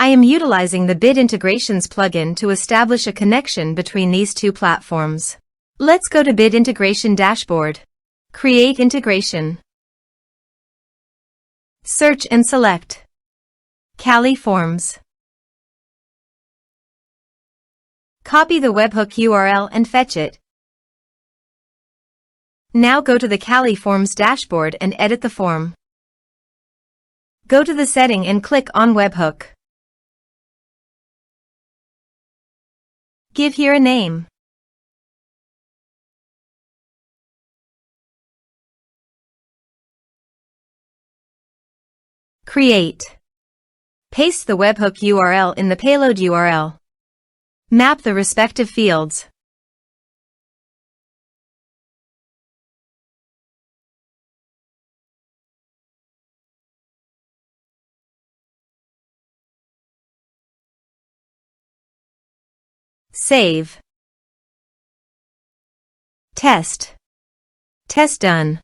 I am utilizing the Bit Integrations plugin to establish a connection between these two platforms. Let's go to Bit Integration Dashboard. Create integration. Search and select Cali Forms. Copy the webhook URL and fetch it. Now go to the Cali Forms dashboard and edit the form. Go to the setting and click on Webhook. Give here a name. Create. Paste the webhook URL in the payload URL. Map the respective fields. Save. Test. Test done.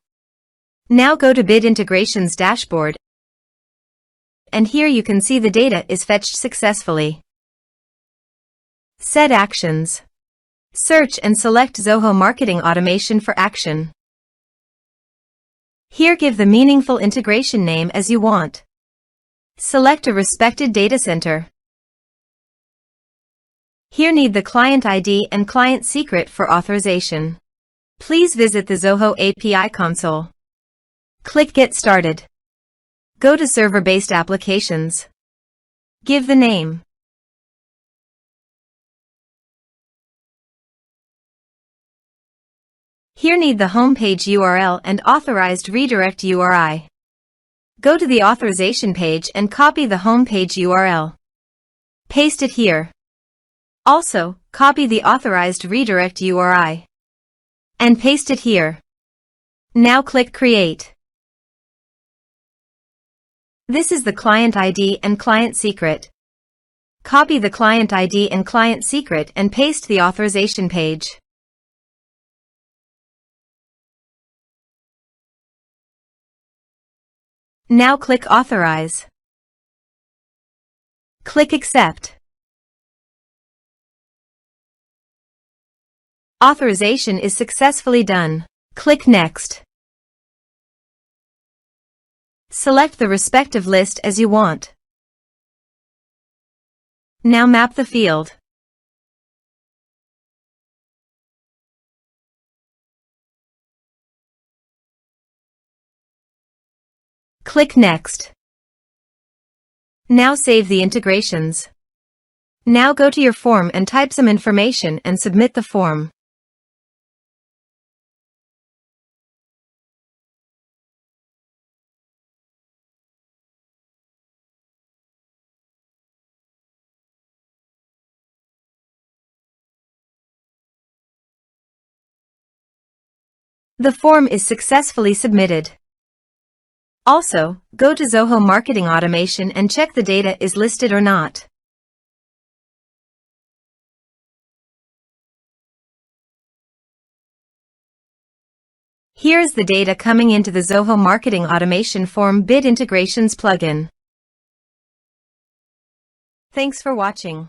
Now go to Bit Integrations dashboard, and here you can see the data is fetched successfully. Set actions. Search and select Zoho Marketing Automation for action. Here give the meaningful integration name as you want. Select a respected data center. Here need the client ID and client secret for authorization. Please visit the Zoho API console. Click Get Started. Go to Server-Based Applications. Give the name. Here need the homepage URL and authorized redirect URI. Go to the authorization page and copy the homepage URL. Paste it here. Also, copy the authorized redirect URI. And paste it here. Now click Create. This is the client ID and client secret. Copy the client ID and client secret and paste the authorization page. Now click Authorize. Click Accept. Authorization is successfully done. Click Next. Select the respective list as you want. Now map the field. Click Next. Now save the integrations. Now go to your form and type some information and submit the form. The form is successfully submitted. Also, go to Zoho Marketing Automation and check the data is listed or not. Here is the data coming into the Zoho Marketing Automation Form Bit Integrations plugin. Thanks for watching.